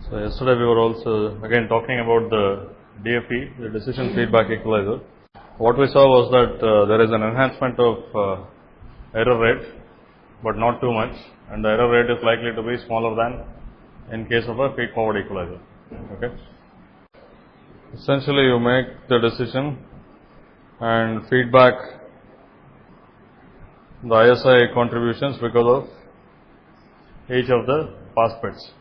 So yesterday we were also again talking about the DFE, the decision feedback equalizer. What we saw was that there is an enhancement of error rate, but not too much, and the error rate is likely to be smaller than in case of a feed forward equalizer. Okay. Essentially, you make the decision and feedback the ISI contributions because of each of the pass bits.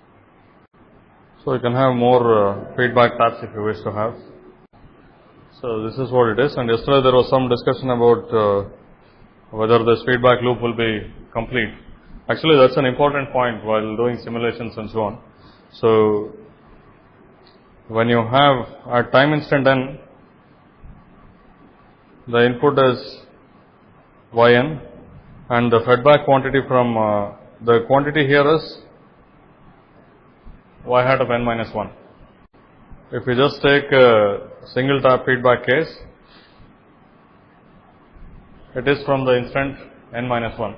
So you can have more feedback taps if you wish to have. So this is what it is. And yesterday there was some discussion about whether this feedback loop will be complete. Actually, that's an important point while doing simulations and so on. So when you have at time instant n, the input is yn, and the feedback quantity from the quantity here is y hat of n minus 1. If we just take a single tap feedback case, it is from the instant n minus 1.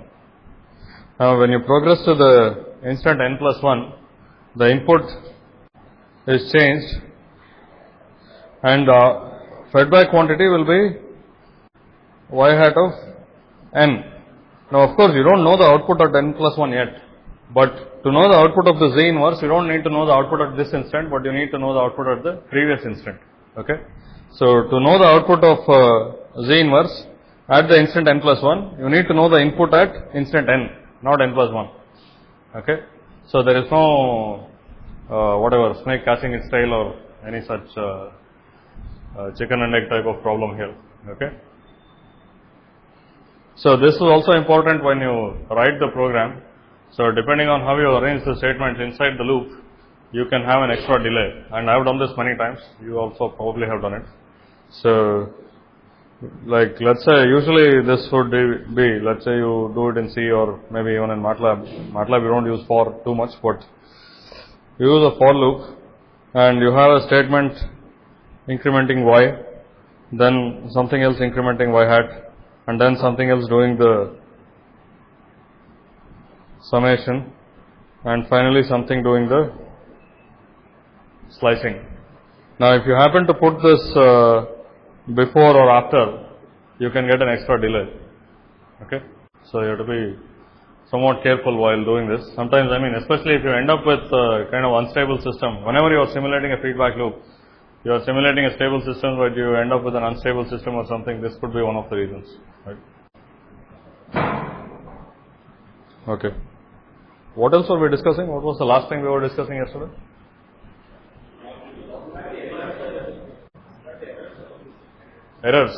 Now, when you progress to the instant n plus 1, the input is changed and feedback quantity will be y hat of n. Now, of course, you don't know the output at n plus 1 yet, but to know the output of the Z inverse, you don't need to know the output at this instant, but you need to know the output at the previous instant. Okay. So, to know the output of Z inverse at the instant n plus 1, you need to know the input at instant n, not n plus 1. Okay. So, there is no whatever snake catching its tail or any such chicken and egg type of problem here. Okay. So, this is also important when you write the program. So, depending on how you arrange the statements inside the loop, you can have an extra delay, and I have done this many times. You also probably have done it. So, like let's say usually this would be, let's say you do it in C or maybe even in MATLAB. MATLAB you don't use for too much, but you use a for loop and you have a statement incrementing y, then something else incrementing y hat, and then something else doing the summation, and finally something doing the slicing. Now, if you happen to put this before or after, you can get an extra delay. Okay, so you have to be somewhat careful while doing this. Sometimes, I mean, especially if you end up with kind of unstable system, whenever you are simulating a feedback loop, you are simulating a stable system, but you end up with an unstable system or something. This could be one of the reasons. Right? Okay. What else were we discussing? What was the last thing we were discussing yesterday? Errors.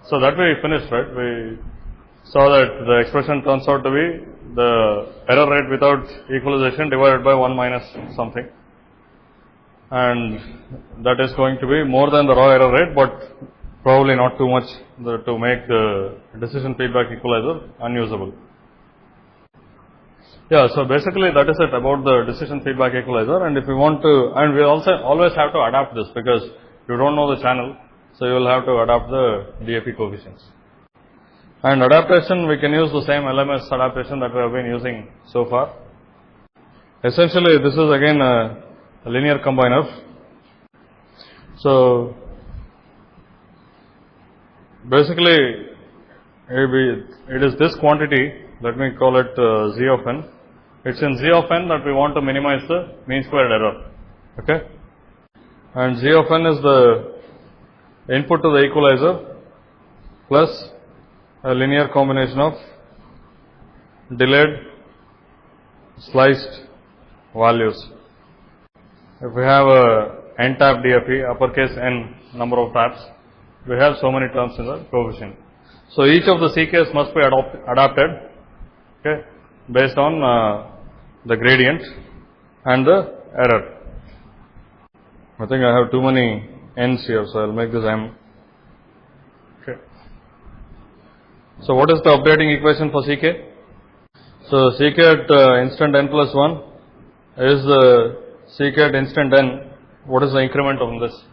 So that we finished, right? We saw that the expression turns out to be the error rate without equalization divided by 1 minus something. And that is going to be more than the raw error rate, but probably not too much to make the decision feedback equalizer unusable. Yeah, so basically that is it about the decision feedback equalizer, and if we want to, and we also always have to adapt this because you don't know the channel, so you will have to adapt the DFE coefficients. And adaptation, we can use the same LMS adaptation that we have been using so far. Essentially, this is again a linear combiner. So basically, it is this quantity, let me call it Z of n. It's in Z of n that we want to minimize the mean squared error. Okay. And Z of n is the input to the equalizer plus a linear combination of delayed sliced values. If we have a n tap DFE, uppercase n number of taps, we have so many terms in the coefficient. So each of the CKs must be adapted, okay, based on the gradient and the error. I think I have too many n's here, so I'll make this m. Okay. So what is the updating equation for CK? So CK at instant n plus 1 is the CK at instant n. What is the increment on this?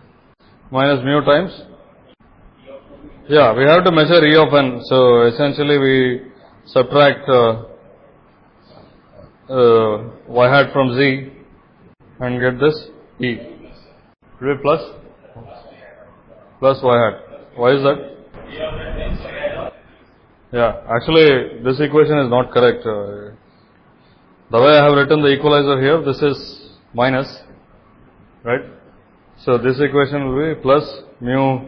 Minus mu times? Yeah, we have to measure E of n. So essentially we subtract y hat from Z and get this E. It will be plus y hat. Why is that? Yeah, actually this equation is not correct. The way I have written the equalizer here, this is minus, right? So this equation will be plus mu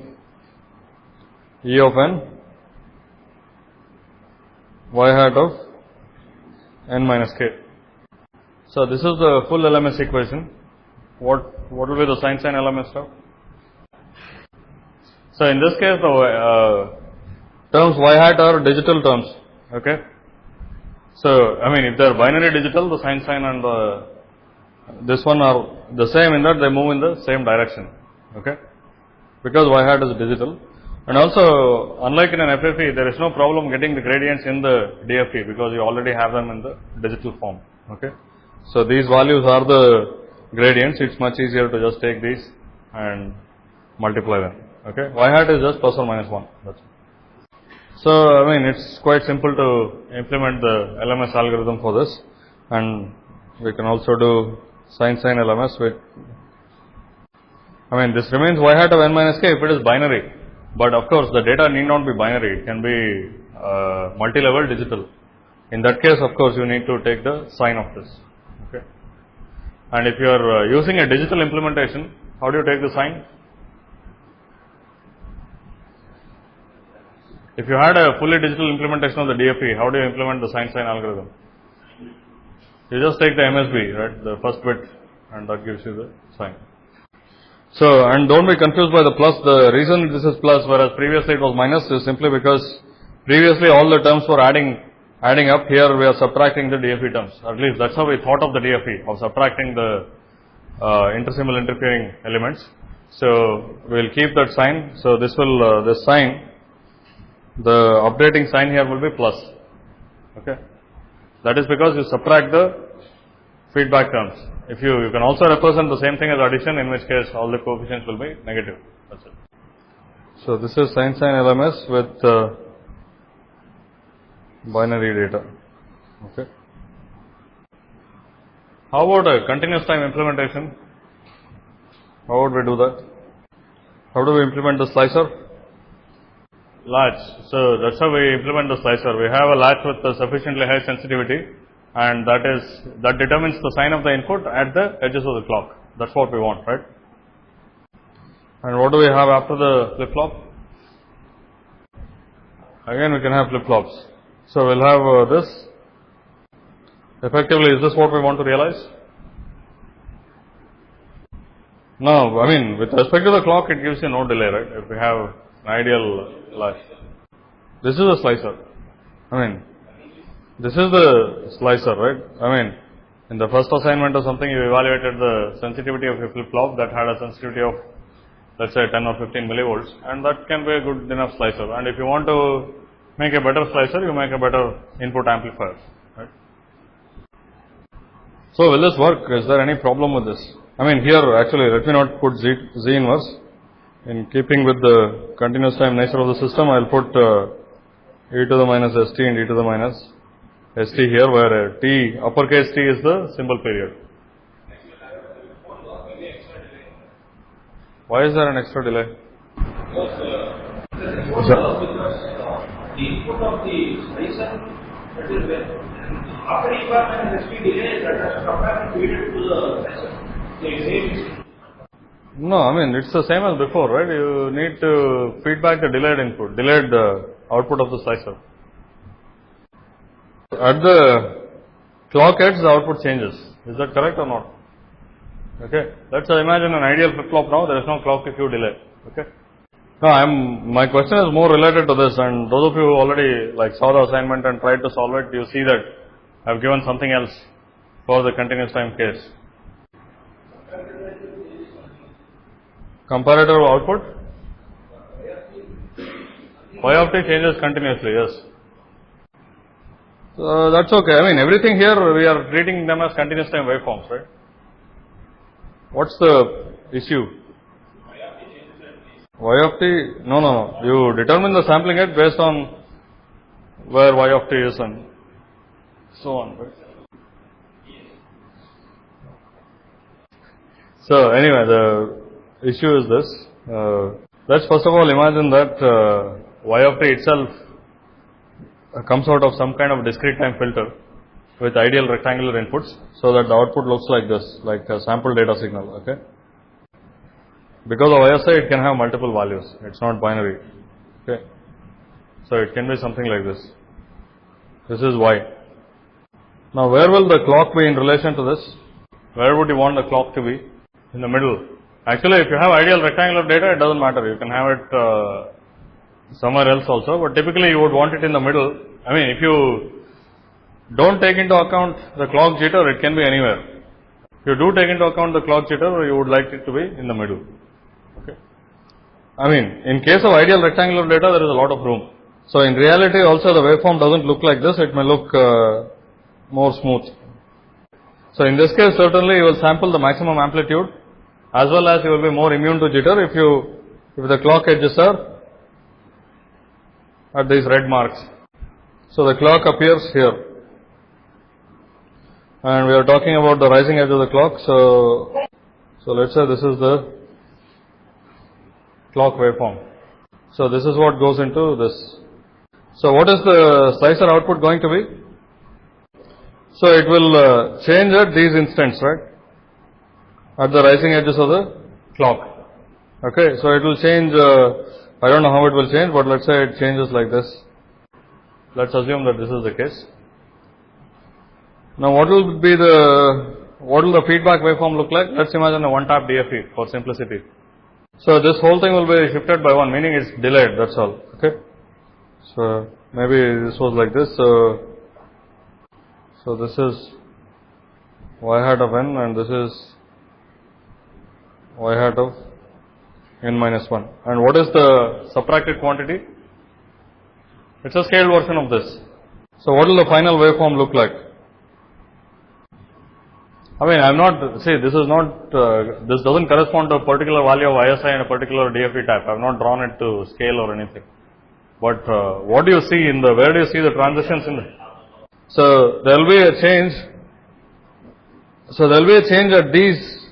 E of n y hat of n minus k. So this is the full LMS equation. What will be the sin LMS stuff? So in this case, the terms y hat are digital terms. Okay. So I mean, if they are binary digital, the sin and this one are the same in that they move in the same direction. Okay. Because y hat is digital. And also, unlike in an FFE, there is no problem getting the gradients in the DFE because you already have them in the digital form. Okay. So these values are the gradients. It's much easier to just take these and multiply them. Okay. Y hat is just plus or minus 1. That's it. So I mean, it's quite simple to implement the LMS algorithm for this, and we can also do sin LMS with. I mean, this remains y hat of n minus k if it is binary. But of course, the data need not be binary. It can be multi-level digital. In that case, of course, you need to take the sign of this. Okay. And if you are using a digital implementation, how do you take the sign? If you had a fully digital implementation of the DFE, how do you implement the sin algorithm? You just take the MSB, right, the first bit, and that gives you the sign. So, and don't be confused by the plus. The reason this is plus, whereas previously it was minus, is simply because previously all the terms were adding up. Here we are subtracting the DFE terms. At least that's how we thought of the DFE, of subtracting the intersymbol interfering elements. So we will keep that sign. So this will this sign, the updating sign here will be plus. Okay, that is because you subtract the feedback terms. If you can also represent the same thing as addition, in which case all the coefficients will be negative. That's it. So this is sin LMS with binary data. Okay. How about a continuous time implementation? How would we do that? How do we implement the slicer? Latch. So that's how we implement the slicer. We have a latch with a sufficiently high sensitivity, and that determines the sign of the input at the edges of the clock. That's what we want, right? And what do we have after the flip-flop? Again, we can have flip-flops. So we'll have this. Effectively, is this what we want to realize? No, I mean, with respect to the clock, it gives you no delay, right? If we have an ideal latch. This is a slicer. I mean, this is the slicer, right? I mean, in the first assignment or something, you evaluated the sensitivity of a flip-flop that had a sensitivity of, let's say, 10 or 15 millivolts, and that can be a good enough slicer. And if you want to make a better slicer, you make a better input amplifier, right? So will this work? Is there any problem with this? I mean, here actually, let me not put Z inverse. In keeping with the continuous time nature of the system, I will put e to the minus st and e to the minus st here, where t, uppercase T is the symbol period. Why is there an extra delay? The input of the slicer, that is when after each one has to be delayed, that has to come back and feed it to the slicer. No, I mean, it's the same as before, right? You need to feed back the delayed input, delayed output of the slicer. At the clock edge, the output changes. Is that correct or not? Okay. Let's imagine an ideal flip-flop now. There is no clock EQ delay. Okay. Now, my question is more related to this, and those of you who already saw the assignment and tried to solve it, you see that I have given something else for the continuous time case. Comparative output? Y of t changes continuously, yes. So that's okay. I mean, everything here we are treating them as continuous time waveforms, right? What's the issue? Y of t? No. You determine the sampling rate based on where Y of t is and so on, right? So anyway, the issue is this. Let's first of all imagine that y of t itself comes out of some kind of discrete time filter with ideal rectangular inputs, so that the output looks like this, like a sample data signal. Okay. Because of VLSI, it can have multiple values. It's not binary. Okay. So it can be something like this. This is y. Now, where will the clock be in relation to this? Where would you want the clock to be? In the middle. Actually, if you have ideal rectangular data, it doesn't matter. You can have it somewhere else also, but typically you would want it in the middle. I mean, if you don't take into account the clock jitter, it can be anywhere. If you do take into account the clock jitter, you would like it to be in the middle. Okay. I mean, in case of ideal rectangular data, there is a lot of room. So in reality also the waveform doesn't look like this, it may look more smooth. So in this case certainly you will sample the maximum amplitude, as well as you will be more immune to jitter if the clock edges are at these red marks. So the clock appears here, and we are talking about the rising edge of the clock. So let's say this is the clock waveform. So this is what goes into this. So what is the slicer output going to be? So it will change at these instants, right? At the rising edges of the clock. Okay, so it will change, I don't know how it will change, but let's say it changes like this. Let's assume that this is the case. Now what will the feedback waveform look like? Let's imagine a one tap DFE for simplicity. So this whole thing will be shifted by one, meaning it's delayed, that's all. Okay. So maybe this was like this. So this is y hat of n, and this is y hat of n minus 1. And what is the subtracted quantity? It's a scaled version of this. So what will the final waveform look like? I mean, this doesn't correspond to a particular value of ISI and a particular DFE type. I have not drawn it to scale or anything. But what do you see where do you see the transitions in so there will be a change. So there will be a change at these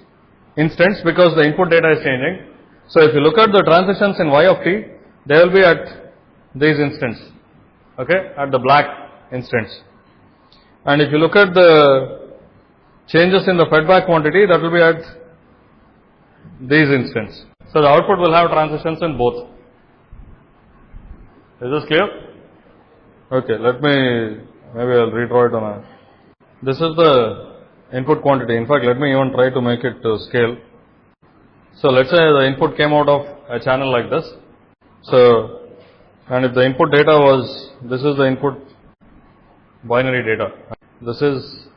instants because the input data is changing. So if you look at the transitions in y of t, they will be at these instants. Okay, at the black instants. And if you look at the changes in the feedback quantity, that will be at these instants. So the output will have transitions in both. Is this clear? Okay, maybe I'll redraw it on this is the input quantity. In fact, let me even try to make it to scale. So let's say the input came out of a channel like this. So, and if the input data this is the input binary data. This is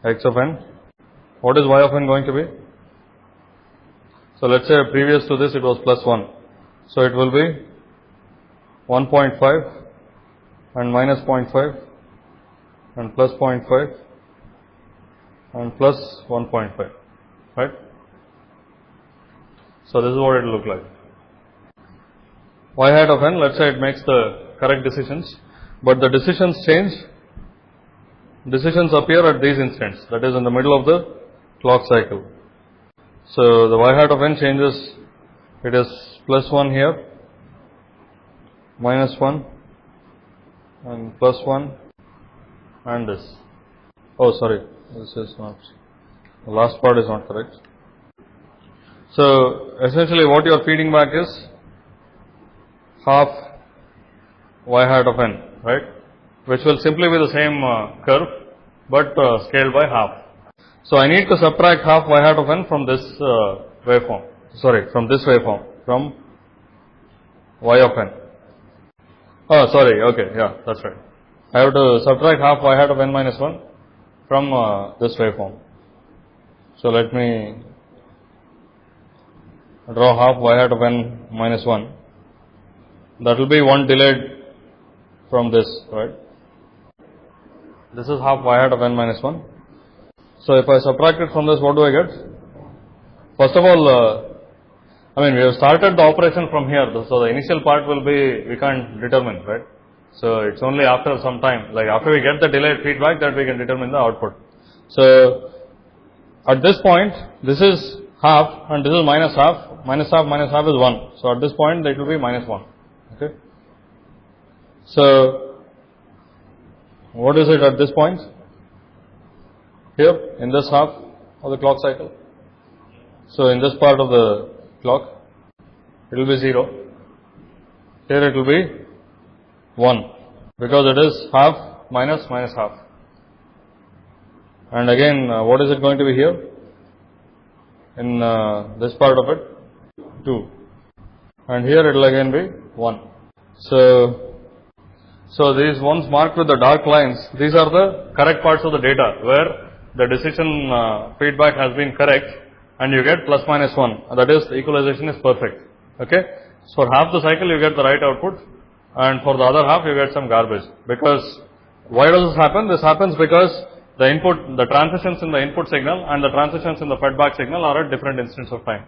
x of n. What is y of n going to be? So let's say previous to this it was plus 1. So it will be 1.5 and minus 0.5 and plus 0.5 and plus 1.5, right? So this is what it will look like. Y hat of n, let's say it makes the correct decisions, but the decisions change. Decisions appear at these instants, that is in the middle of the clock cycle. So the y hat of n changes, it is plus 1 here, minus 1 and plus 1 and this. Oh sorry, this is not, the last part is not correct. So essentially what you are feeding back is half y hat of n, right? Which will simply be the same curve but scaled by half. So I need to subtract half y hat of n from this waveform, from this waveform, from y of n. Oh sorry, okay, yeah, that's right. I have to subtract half y hat of n minus 1 from this waveform. So let me draw half y hat of n minus 1. That will be one delayed from this, right? This is half y hat of n minus 1. So if I subtract it from this, what do I get? First of all, we have started the operation from here, so the initial part will be, we can't determine, right? So it's only after some time, like after we get the delayed feedback, that we can determine the output. So at this point, this is half and this is minus half. Minus half is 1. So, at this point, it will be minus 1. Okay. So, what is it at this point? Here, in this half of the clock cycle. So, in this part of the clock, it will be 0. Here it will be 1, because it is half minus half. And again, what is it going to be here? In this part of it, 2. And here it will again be 1. So these ones marked with the dark lines, these are the correct parts of the data where the decision feedback has been correct and you get plus minus 1. That is, the equalization is perfect. Okay. So for half the cycle you get the right output and for the other half you get some garbage. Because why does this happen? This happens because the transitions in the input signal and the transitions in the feedback signal are at different instants of time.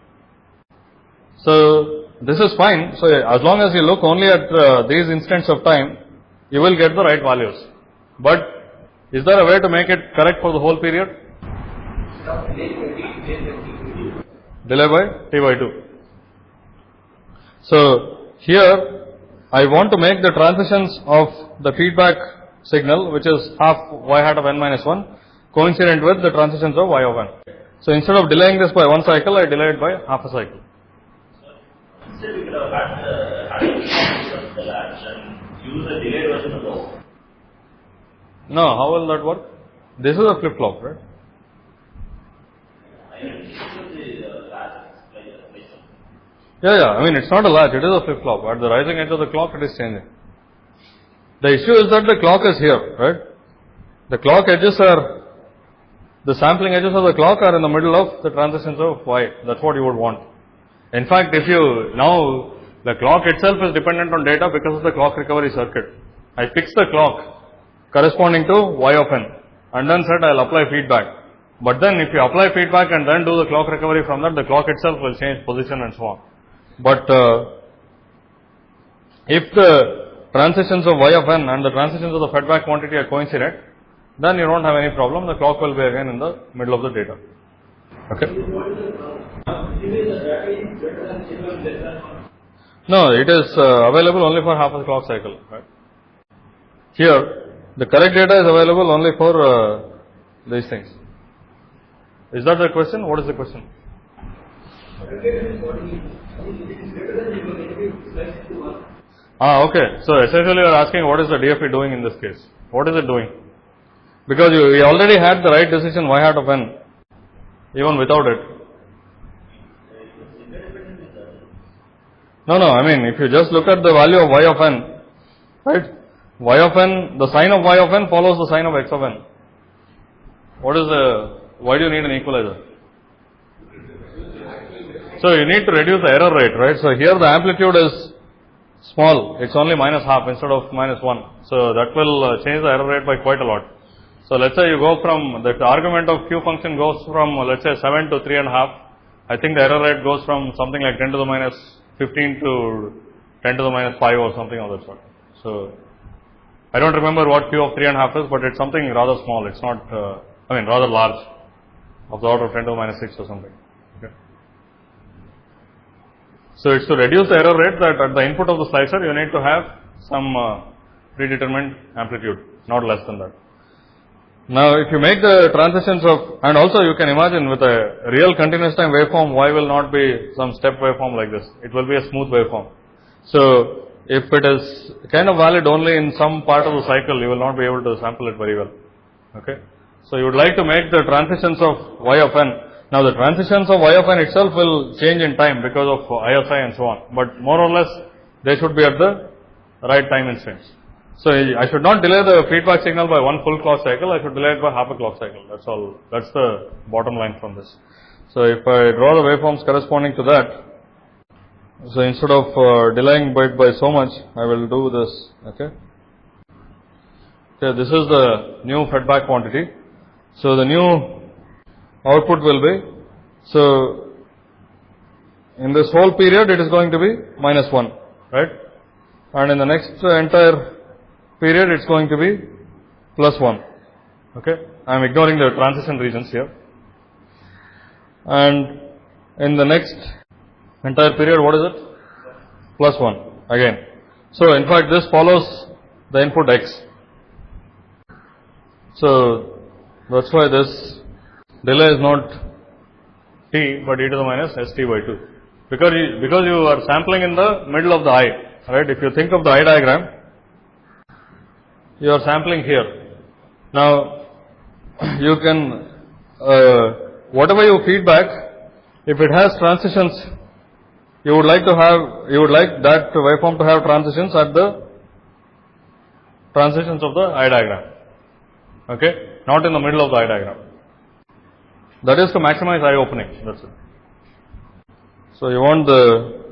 So this is fine. So as long as you look only at these instants of time, you will get the right values. But is there a way to make it correct for the whole period? Delay by T by 2. So here I want to make the transitions of the feedback signal, which is half y hat of n minus 1, coincident with the transitions of y of n. So instead of delaying this by 1 cycle, I delay it by half a cycle. Instead we could have had the latch and use the delayed version of those. No, how will that work? This is a flip flop, right? Yeah, I mean it's not a latch, it is a flip flop. At the rising edge of the clock, it is changing. The issue is that the clock is here, right? The clock edges are, the sampling edges of the clock are in the middle of the transitions of y. That's what you would want. In fact, if you, now, the clock itself is dependent on data because of the clock recovery circuit. I fix the clock corresponding to y of n and then said I'll apply feedback. But then if you apply feedback and then do the clock recovery from that, the clock itself will change position and so on. But if the transitions of y of n and the transitions of the feedback quantity are coincident, then you don't have any problem. The clock will be again in the middle of the data. Okay. No, it is available only for half a clock cycle. Right? Here, the correct data is available only for these things. Is that the question? What is the question? Okay. So essentially you are asking what is the DFE doing in this case? What is it doing? Because you already had the right decision y hat of n, even without it. No, I mean if you just look at the value of y of n, right? Y of n, the sign of y of n follows the sign of x of n. Why do you need an equalizer? So you need to reduce the error rate, right? So here the amplitude is small, it's only minus half instead of minus 1. So that will change the error rate by quite a lot. So let's say you go from, the argument of Q function goes from, let's say 7 to 3.5. I think the error rate goes from something like 10 to the minus 15 to 10 to the minus 5 or something of that sort. So I don't remember what Q of 3.5 is, but it's something rather small. It's not, rather large, of the order of 10 to the minus 6 or something. Okay. So it's to reduce the error rate that at the input of the slicer you need to have some predetermined amplitude, not less than that. Now if you make the transitions of, and also you can imagine with a real continuous time waveform, y will not be some step waveform like this. It will be a smooth waveform. So if it is kind of valid only in some part of the cycle, you will not be able to sample it very well. Okay. So you would like to make the transitions of y of n. Now the transitions of y of n itself will change in time because of ISI and so on. But more or less they should be at the right time instance. So I should not delay the feedback signal by one full clock cycle. I should delay it by half a clock cycle. That's all. That's the bottom line from this. So if I draw the waveforms corresponding to that, so instead of delaying by so much, I will do this. Okay. Okay. This is the new feedback quantity. So the new output will be, so in this whole period it is going to be minus 1, right? And in the next entire period it's going to be plus 1. Okay. I am ignoring the transition regions here. and in the next entire period, what is it? Plus 1 again. So in fact, this follows the input x. So that's why this delay is not t but e to the minus st by 2, because you are sampling in the middle of the eye, right? If you think of the eye diagram, you are sampling here. Now you can whatever you feedback, if it has transitions, you would like that waveform to have transitions at the transitions of the eye diagram, okay, not in the middle of the eye diagram. That is to maximize eye opening, that's it. So you want the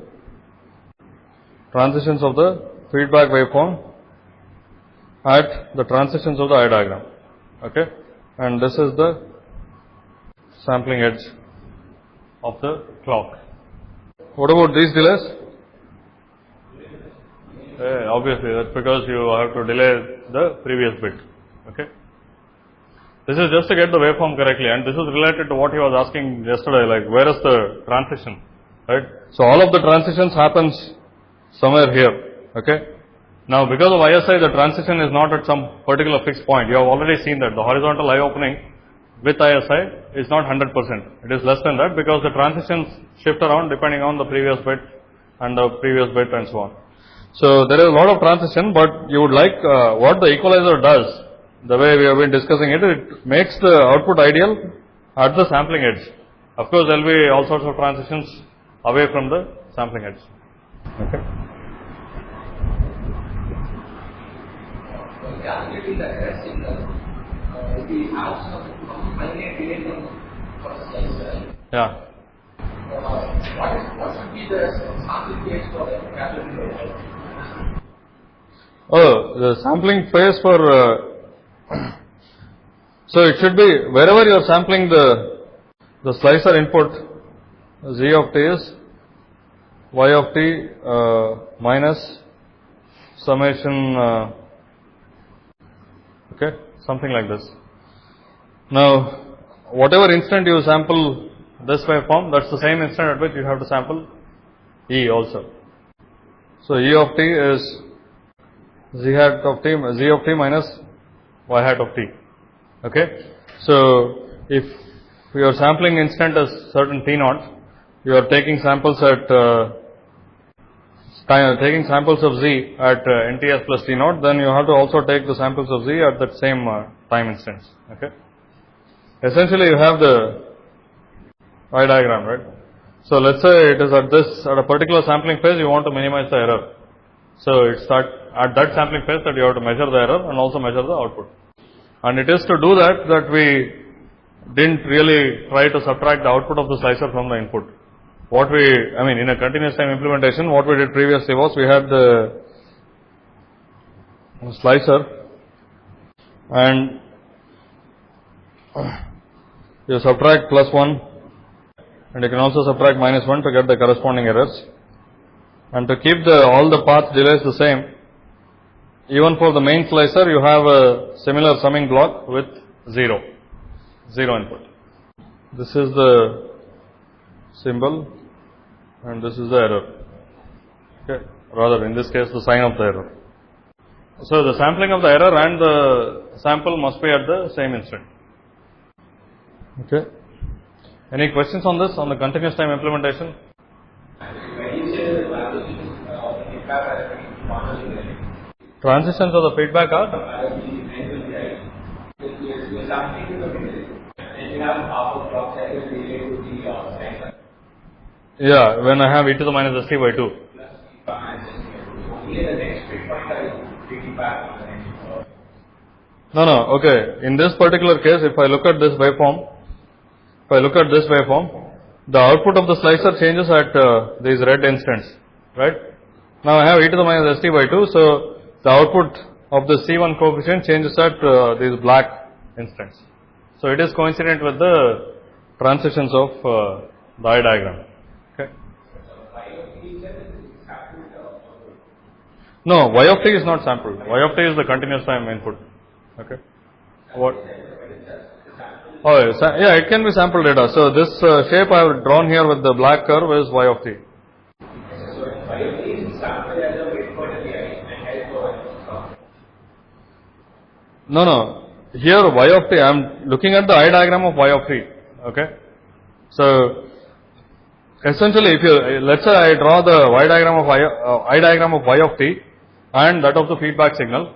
transitions of the feedback waveform at the transitions of the eye diagram, okay, and this is the sampling edge of the clock. What about these delays? Obviously, that's because you have to delay the previous bit, okay. This is just to get the waveform correctly, and this is related to what he was asking yesterday, like where is the transition, right? So all of the transitions happens somewhere here, okay. Now because of ISI, the transition is not at some particular fixed point. You have already seen that the horizontal eye opening with ISI is not 100%. It is less than that because the transitions shift around depending on the previous bit and the previous bit and so on. So there is a lot of transition, but you would like what the equalizer does. The way we have been discussing it, it makes the output ideal at the sampling edge. Of course, there will be all sorts of transitions away from the sampling edge. Okay. Calculating the error signal, we have some finite delay for slicer. Yeah. What should be the sampling phase for calculating the error? Oh, the sampling phase for so it should be wherever you are sampling the slicer input, z of t is y of t minus summation, okay, something like this. Now, whatever instant you sample this waveform, that's the same instant at which you have to sample E also. So E of t is z of t minus y hat of t. Okay. So if you are sampling instant as certain t naught, you are taking samples at taking samples of z at nts plus t naught, then you have to also take the samples of z at that same time instance. Okay. Essentially, you have the eye diagram, right? So let's say it is at a particular sampling phase, you want to minimize the error. So it's at that sampling phase that you have to measure the error and also measure the output. And it is to do that we didn't really try to subtract the output of the slicer from the input. In a continuous time implementation, what we did previously was we had the slicer and you subtract plus 1 and you can also subtract minus 1 to get the corresponding errors. And to keep all the path delays the same, even for the main slicer, you have a similar summing block with zero input. This is the symbol and this is the error. Okay. Rather, in this case, the sign of the error. So the sampling of the error and the sample must be at the same instant. Okay. Any questions on this, on the continuous time implementation? Transitions of the feedback are? Yeah, when I have e to the minus st by 2. No, okay. In this particular case, if I look at this waveform, the output of the slicer changes at these red instants, right? Now I have e to the minus st by 2, so the output of the C1 coefficient changes at these black instants. So it is coincident with the transitions of the eye diagram. Okay. No, y of t is not sampled. Y of t is the continuous time input. Okay. What? Oh, yeah, it can be sample data. So this shape I have drawn here with the black curve is y of t. So y of t is sampled as a weight for the I and L for No. Here y of t, I am looking at the I diagram of y of t. Okay. So essentially, if you let's say I draw the I diagram of y of t and that of the feedback signal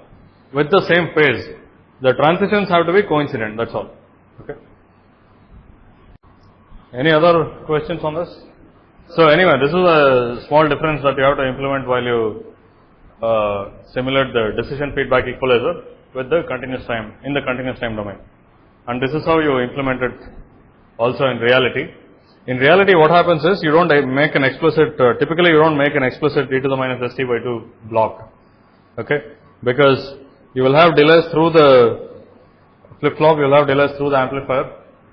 with the same phase, the transitions have to be coincident. That's all. Okay. Any other questions on this? So anyway, this is a small difference that you have to implement while you simulate the decision feedback equalizer with the continuous time in the continuous time domain. And this is how you implement it also in reality. In reality, what happens is you don't make an explicit, typically you don't make an explicit e to the minus st by 2 block. Okay. Because you will have delays through the flip-flop, you will have delays through the amplifier,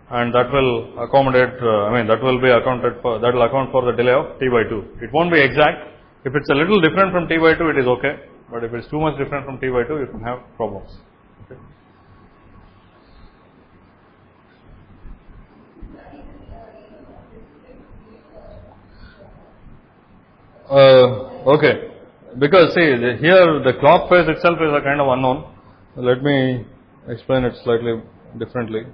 and that will accommodate, that will be accounted for, that will account for the delay of t by 2. It won't be exact. If it's a little different from t by 2, it is okay. But if it's too much different from t by 2, you can have problems. Okay. Okay. Because see, here the clock phase itself is a kind of unknown. Let me explain it slightly differently.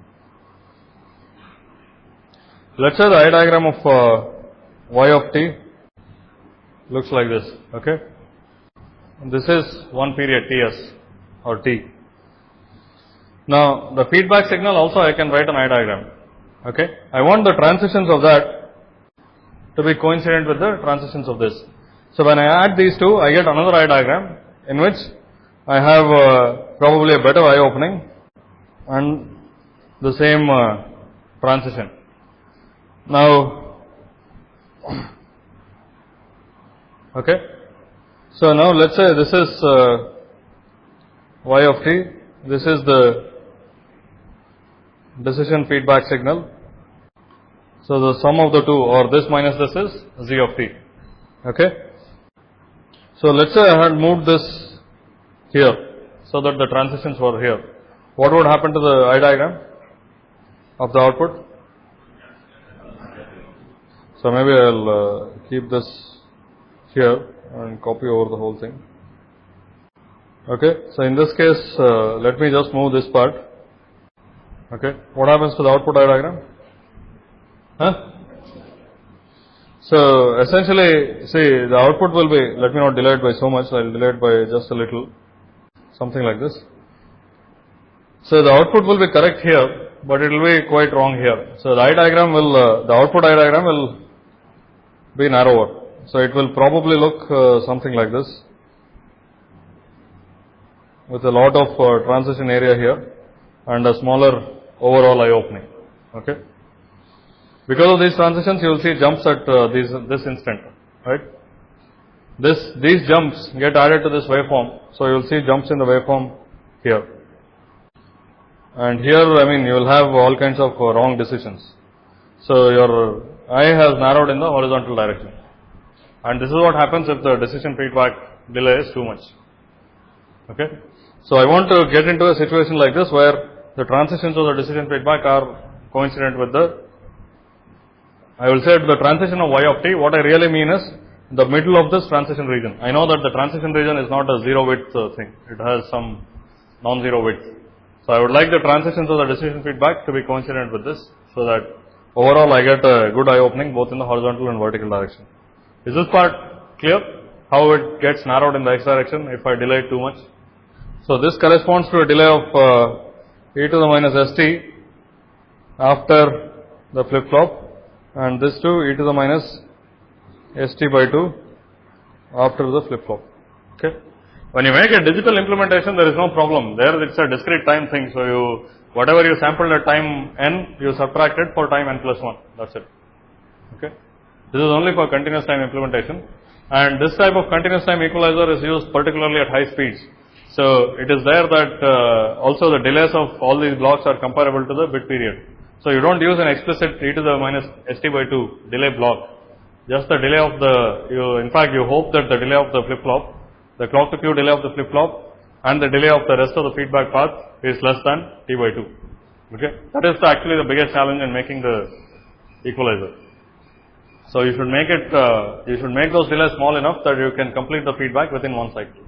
Let's say the I diagram of y of t looks like this. Okay. This is one period Ts or t. Now the feedback signal also I can write an I diagram. Okay. I want the transitions of that to be coincident with the transitions of this. So when I add these two, I get another I diagram in which I have probably a better I opening and the same transition. Now, okay. So now let's say this is y of t. This is the decision feedback signal. So the sum of the two, or this minus this, is z of t. Okay. So let's say I had moved this here so that the transitions were here. What would happen to the I diagram of the output? So maybe I'll keep this here and copy over the whole thing. Okay. So in this case, let me just move this part. Okay. What happens to the output I diagram? Huh? So essentially, see, the output will be, let me not delay it by so much, I will delay it by just a little, something like this. So the output will be correct here, but it will be quite wrong here. So the I diagram will, the output I diagram will be narrower. So it will probably look something like this, with a lot of transition area here and a smaller overall I opening. Okay. Because of these transitions, you will see jumps at this instant, right? These jumps get added to this waveform, so you will see jumps in the waveform here. And here, you will have all kinds of wrong decisions. So your I has narrowed in the horizontal direction. And this is what happens if the decision feedback delay is too much. Okay. So I want to get into a situation like this where the transitions of the decision feedback are coincident with I will say the transition of y of t. What I really mean is the middle of this transition region. I know that the transition region is not a zero width thing. It has some non-zero width. So I would like the transitions of the decision feedback to be coincident with this, so that overall I get a good I opening both in the horizontal and vertical direction. Is this part clear? How it gets narrowed in the x direction if I delay it too much? So this corresponds to a delay of e to the minus st after the flip-flop, and this to e to the minus st by 2 after the flip-flop. Okay. When you make a digital implementation, there is no problem. There it's a discrete time thing. So you, whatever you sampled at time n, you subtract it for time n plus 1. That's it. Okay. This is only for continuous time implementation. And this type of continuous time equalizer is used particularly at high speeds. So it is there that also the delays of all these blocks are comparable to the bit period. So you don't use an explicit e to the minus st by 2 delay block. Just the delay of in fact you hope that the delay of the flip-flop, the clock to Q delay of the flip-flop and the delay of the rest of the feedback path is less than t by 2. Okay, that is actually the biggest challenge in making the equalizer. So you should make it, you should make those delays small enough that you can complete the feedback within one cycle.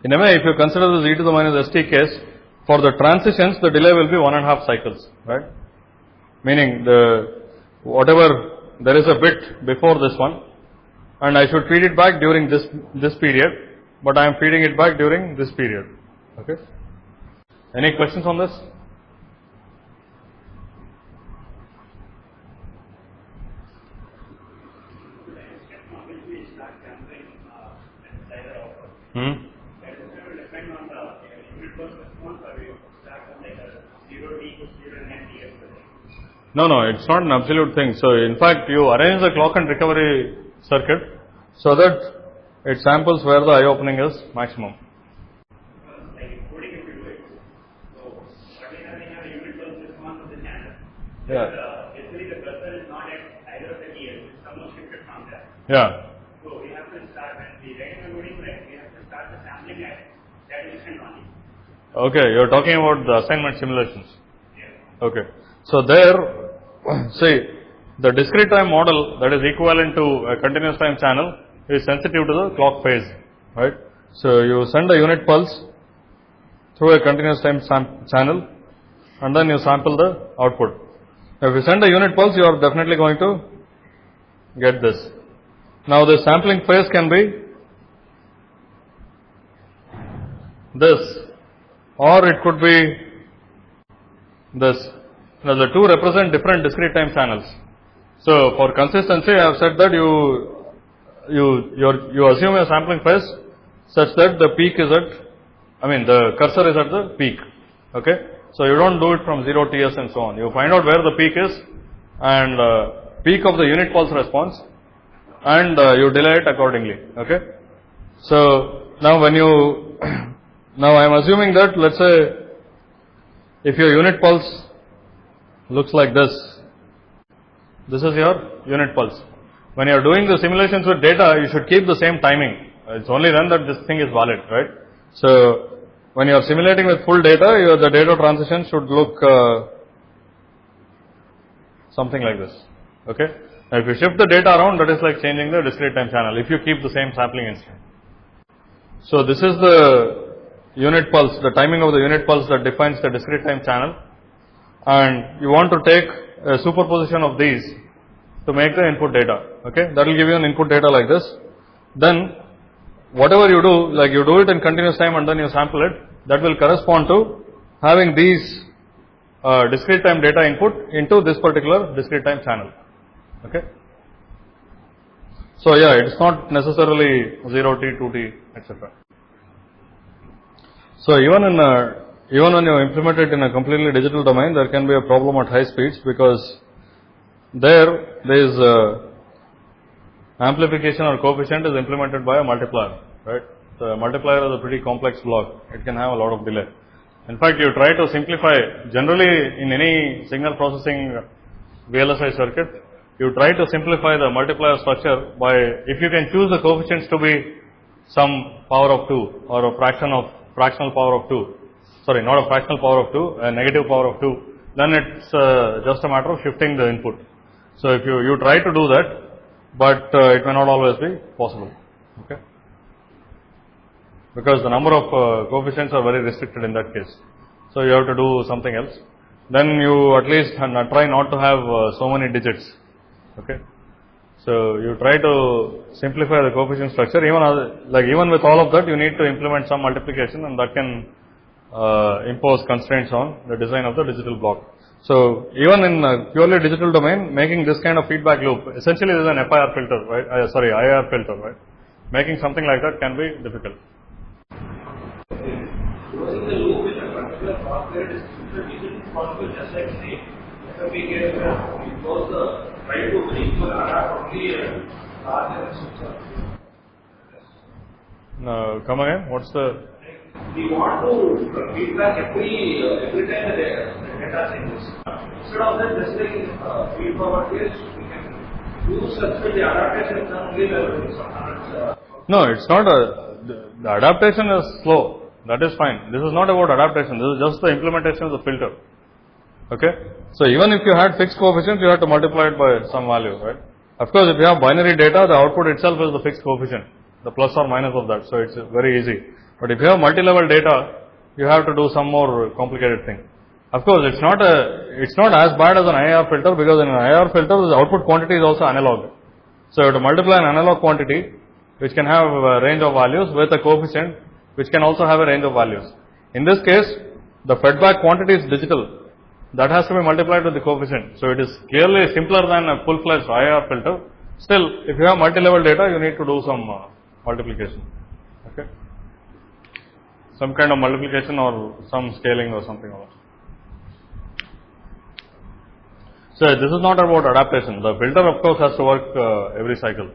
In a way, if you consider this e to the minus st case, for the transitions, the delay will be 1.5 cycles, right? Meaning whatever, there is a bit before this one, and I should feed it back during this period, but I am feeding it back during this period. Okay. Any questions on this? No, it's not an absolute thing. So, in fact, you arrange the clock and recovery circuit so that it samples where the eye opening is maximum. Yeah. Basically, the cursor is not at either of the keys, it's almost shifted from there. Yeah. So, we have to start when the right loading, like, we have to start the sampling at that instant only. Okay, you're talking about the assignment simulations. Yeah. Okay. So, there, see, the discrete time model that is equivalent to a continuous time channel is sensitive to the clock phase, right? So, you send a unit pulse through a continuous time channel and then you sample the output. If you send a unit pulse, you are definitely going to get this. Now, the sampling phase can be this, or it could be this. Now, the two represent different discrete time channels. So, for consistency, I have said that you assume a sampling phase such that the peak is the cursor is at the peak. Okay. So, you don't do it from 0 TS and so on. You find out where the peak is and peak of the unit pulse response and you delay it accordingly. Okay. So, now when you, now I am assuming that, let's say, if your unit pulse looks like this is your unit pulse. When you are doing the simulations with data, you should keep the same timing. It's only then that this thing is valid, right? So, when you are simulating with full data, the data transition should look something like this. Okay. Now, if you shift the data around, that is like changing the discrete time channel. If you keep the same sampling instant. So, this is the unit pulse, the timing of the unit pulse that defines the discrete time channel, and you want to take a superposition of these to make the input data. Okay. That will give you an input data like this. Then, whatever you do, like you do it in continuous time and then you sample it, that will correspond to having these discrete time data input into this particular discrete time channel. Okay. So, yeah, it is not necessarily 0T, 2T, etc. So, even when you implement it in a completely digital domain, there can be a problem at high speeds because there is amplification or coefficient is implemented by a multiplier, right? The multiplier is a pretty complex block. It can have a lot of delay. In fact, you try to simplify, generally in any signal processing VLSI circuit, you try to simplify the multiplier structure by, if you can choose the coefficients to be some power of 2 or a fractional power of 2, sorry, not a fractional power of 2, a negative power of 2, then it's just a matter of shifting the input. So, if you try to do that, but it may not always be possible, okay, because the number of coefficients are very restricted in that case. So, you have to do something else. Then you at least try not to have so many digits, okay. So, you try to simplify the coefficient structure, even with all of that, you need to implement some multiplication, and that can impose constraints on the design of the digital block. So, even in a purely digital domain, making this kind of feedback loop, essentially there is an FIR filter, right? IR filter, right? Making something like that can be difficult. Closing the loop with a particular crossfire distribution, is it possible just like say, FFP case where we close the right loop with equal RR only larger system? Come again? What's the? We want to feedback every time the data changes. Instead of that, just like feed forward case, we can use such that the adaptation is only No, it's not the adaptation is slow. That is fine. This is not about adaptation. This is just the implementation of the filter. Okay. So even if you had fixed coefficient, you have to multiply it by some value, right? Of course, if you have binary data, the output itself is the fixed coefficient, the plus or minus of that. So it's very easy. But if you have multi-level data, you have to do some more complicated thing. Of course, it's not as bad as an IR filter, because in an IR filter, the output quantity is also analog. So you have to multiply an analog quantity, which can have a range of values, with a coefficient, which can also have a range of values. In this case, the fedback quantity is digital. That has to be multiplied with the coefficient. So it is clearly simpler than a full-fledged IR filter. Still, if you have multi-level data, you need to do some multiplication. Okay. Some kind of multiplication or some scaling or something like that. So this is not about adaptation. The filter, of course, has to work every cycle.